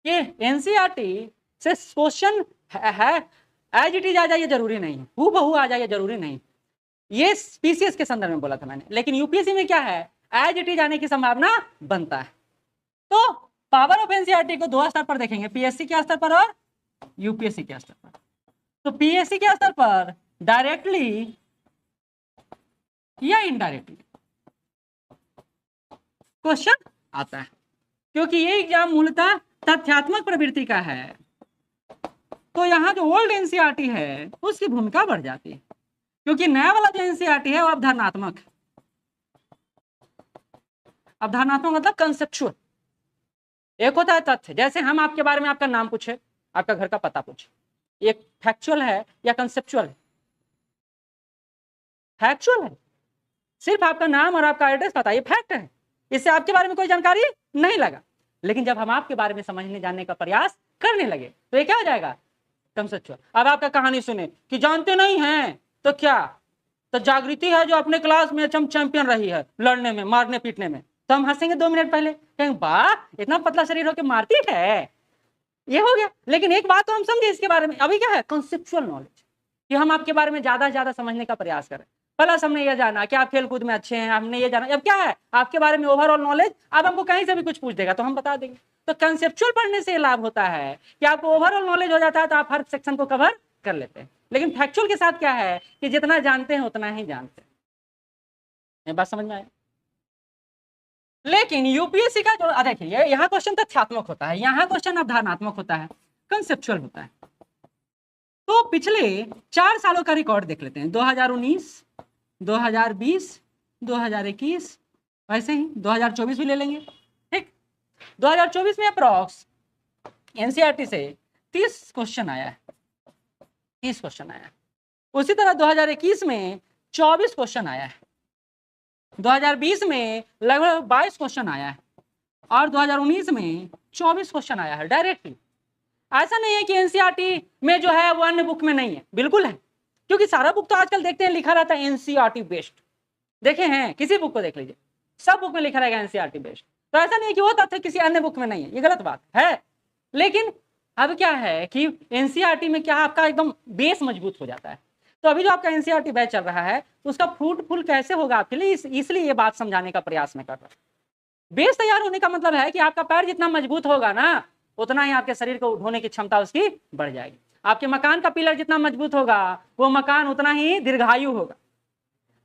कि एनसीईआरटी से क्वेश्चन है एज इट इज आ जाए जरूरी नहीं, हूबहू आ जाए जरूरी नहीं, ये पीसीएस के संदर्भ में बोला था मैंने, लेकिन यूपीएससी में क्या है, एज इट इज आने की संभावना बनता है। तो पावर ऑफ एनसीईआरटी को दो स्तर पर देखेंगे, पीएससी के स्तर पर और यूपीएससी के स्तर पर। तो पीएससी के स्तर पर डायरेक्टली या इनडायरेक्टली क्वेश्चन आता है, क्योंकि ये एग्जाम मूलतः तथ्यात्मक प्रवृत्ति का है, तो यहाँ जो ओल्ड एनसीईआरटी है उसकी भूमिका बढ़ जाती है, क्योंकि नया वाला जो एनसीईआरटी है वो अवधारणात्मक, अवधारणात्मक मतलब कंसेप्चुअल। एक होता है तथ्य, जैसे हम आपके बारे में आपका नाम पूछे, आपका घर का पता पूछे, एक फैक्चुअल है या कंसेप्चुअल है? फैक्चुअल है, सिर्फ आपका नाम और आपका एड्रेस पता, ये फैक्ट है, इससे आपके बारे में कोई जानकारी नहीं लगा। लेकिन जब हम आपके बारे में समझने जानने का प्रयास करने लगे तो ये क्या हो जाएगा, कंसेप्चुअल। अब आपका कहानी सुने कि जानते नहीं हैं तो क्या, तो जागृति है जो अपने क्लास में चैंपियन रही है लड़ने में, मारने पीटने में, तो हम हंसेंगे 2 मिनट पहले, कहेंगे वाह इतना पतला शरीर हो के मारती है, ये हो गया। लेकिन एक बात तो हम समझे इसके बारे में, अभी क्या है, कंसेप्चुअल नॉलेज, कि हम आपके बारे में ज्यादा से ज्यादा समझने का प्रयास करें। प्लस हमने ये जाना कि आप खेलकूद में अच्छे हैं, हमने ये जाना, अब क्या है आपके बारे में ओवरऑल नॉलेज, अब हमको कहीं से भी कुछ पूछ देगा तो हम बता देंगे। तो कंसेप्चुअल पढ़ने से लाभ होता है कि आपको ओवरऑल नॉलेज हो जाता है, तो आप हर सेक्शन को कवर कर लेते हैं। लेकिन फैक्चुअल के साथ क्या है कि जितना जानते हैं उतना ही जानते हैं। ये बात समझ में आए? लेकिन यूपीएससी का जो देखिए यहाँ क्वेश्चन तथ्यात्मक होता है, यहाँ क्वेश्चन अवधारणात्मक होता है, कंसेप्चुअल होता है। तो पिछले 4 सालों का रिकॉर्ड देख लेते हैं, 2019, 2020, 2021, वैसे ही 2024 भी ले लेंगे। ठीक, 2024 में अप्रॉक्स एनसीईआरटी से 30 क्वेश्चन आया है, 30 क्वेश्चन आया है। उसी तरह 2021 में 24 क्वेश्चन आया है, 2020 में लगभग 22 क्वेश्चन आया है, और 2019 में 24 क्वेश्चन आया है डायरेक्टली। ऐसा नहीं है कि एनसीईआरटी में जो है वो अन्य बुक में नहीं है, बिल्कुल है, क्योंकि सारा बुक तो आजकल देखते हैं लिखा रहता है एनसीईआरटी बेस्ड, देखे हैं किसी बुक को देख लीजिए, सब बुक में लिखा रहेगा एनसीईआरटी बेस्ड। तो ऐसा नहीं है कि वो तथ्य किसी अन्य बुक में नहीं है, ये गलत बात है। लेकिन अब क्या है कि एनसीईआरटी में क्या आपका एकदम बेस मजबूत हो जाता है। तो अभी जो आपका एनसीईआरटी बैच चल रहा है उसका फ्रूटफुल कैसे होगा आपके लिए, इसलिए ये बात समझाने का प्रयास में कर रहा हूं। बेस तैयार होने का मतलब है कि आपका पैर जितना मजबूत होगा ना उतना ही आपके शरीर को ढोने की क्षमता उसकी बढ़ जाएगी। आपके मकान का पिलर जितना मजबूत होगा वो मकान उतना ही दीर्घायु होगा।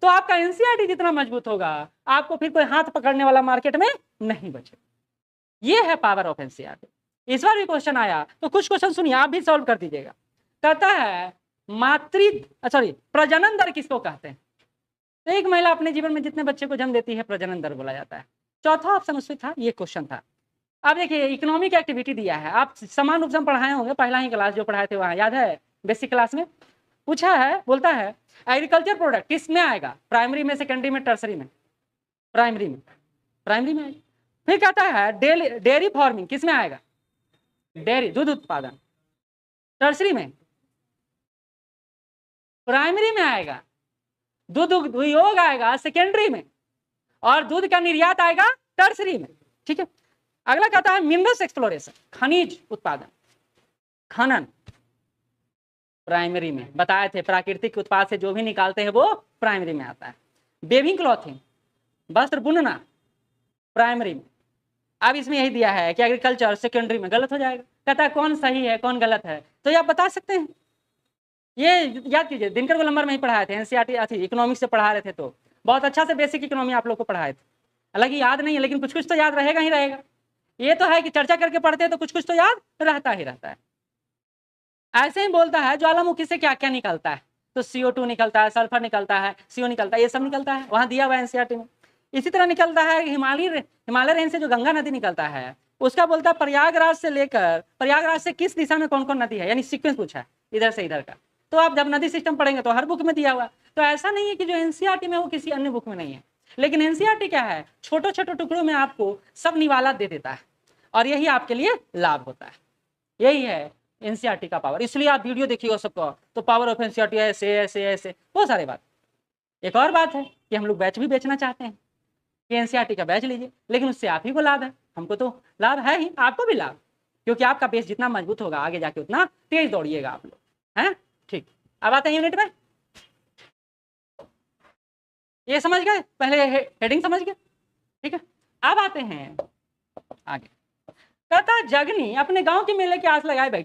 तो आपका एनसीईआरटी जितना मजबूत होगा आपको फिर कोई हाथ पकड़ने वाला मार्केट में नहीं बचेगा। ये है पावर ऑफ एनसीईआरटी। इस बार भी क्वेश्चन आया तो कुछ क्वेश्चन सुनिए, आप भी सॉल्व कर दीजिएगा। कहता है प्रजनन दर किसको कहते हैं? तो एक महिला अपने जीवन में जितने बच्चे को जन्म देती है प्रजनन दर बोला जाता है। चौथा ऑप्शन उसमें था, ये क्वेश्चन था। अब देखिए इकोनॉमिक एक्टिविटी दिया है, आप समान रूप से पढ़ाए होंगे, पहला ही क्लास जो पढ़ाए थे वहां याद है, बेसिक क्लास में पूछा है, बोलता है एग्रीकल्चर प्रोडक्ट किस में आएगा, प्राइमरी में, सेकेंडरी में, टर्सरी में? प्राइमरी में, प्राइमरी में आएगा। फिर कहता है डेयरी फार्मिंग किस में आएगा, डेयरी दूध उत्पादन, टर्सरी में, प्राइमरी में आएगा, दूध उद्योग आएगा सेकेंडरी में, और दूध का निर्यात आएगा टर्सरी में। ठीक है, अगला कहता है मिनरल्स एक्सप्लोरेशन, खनिज उत्पादन, खनन, प्राइमरी में। बताए थे प्राकृतिक उत्पाद से जो भी निकालते हैं वो प्राइमरी में आता है। वेविंग क्लॉथिंग, वस्त्र बुनना, प्राइमरी में। अब इसमें यही दिया है कि एग्रीकल्चर सेकेंडरी में, गलत हो जाएगा। कहता है कौन सही है कौन गलत है, तो ये आप बता सकते हैं। ये याद कीजिए, दिनकर गोलंबर में ही पढ़ाए थे, एनसीईआरटी इकोनॉमिक्स से पढ़ा रहे थे, तो बहुत अच्छा से बेसिक इकोनॉमी आप लोग को पढ़ाए थे। हालांकि याद नहीं है लेकिन कुछ कुछ तो याद रहेगा ही रहेगा। ये तो है कि चर्चा करके पढ़ते हैं तो कुछ कुछ तो याद रहता ही रहता है। ऐसे ही बोलता है ज्वालामुखी से क्या क्या निकलता है, तो CO2 निकलता है, सल्फर निकलता है, CO निकलता है, ये सब निकलता है, वहां दिया हुआ है एनसीईआरटी में। इसी तरह निकलता है हिमालय रेंज से जो गंगा नदी निकलता है उसका बोलता है प्रयागराज से लेकर, प्रयागराज से किस दिशा में कौन कौन नदी है, यानी सीक्वेंस पूछा है इधर से इधर का। तो आप जब नदी सिस्टम पढ़ेंगे तो हर बुक में दिया हुआ। तो ऐसा नहीं है कि जो एनसीईआरटी में वो किसी अन्य बुक में नहीं है, लेकिन एनसीईआरटी क्या है, छोटे छोटे टुकड़ों में आपको सब निवाला दे देता है, और यही आपके लिए लाभ होता है। यही है एनसीईआरटी का पावर। इसलिए आप वीडियो देखिएगा सबको, तो पावर ऑफ एनसीईआरटी ऐसे ऐसे ऐसे बहुत सारे बात। एक और बात है कि हम लोग बैच भी बेचना चाहते हैं कि एनसीईआरटी का बैच लीजिए, लेकिन उससे आप ही को लाभ है, हमको तो लाभ है ही, आपको भी लाभ। क्योंकि आपका बेस जितना मजबूत होगा आगे जाके उतना तेज दौड़िएगा आप लोग, हैं? ठीक, अब आते हैं यूनिट में। ये समझ गए, पहले हेडिंग समझ गए, ठीक है। अब आते हैं आगे। कहता जगनी अपने गांव के मेले की आस लगाए बैठी।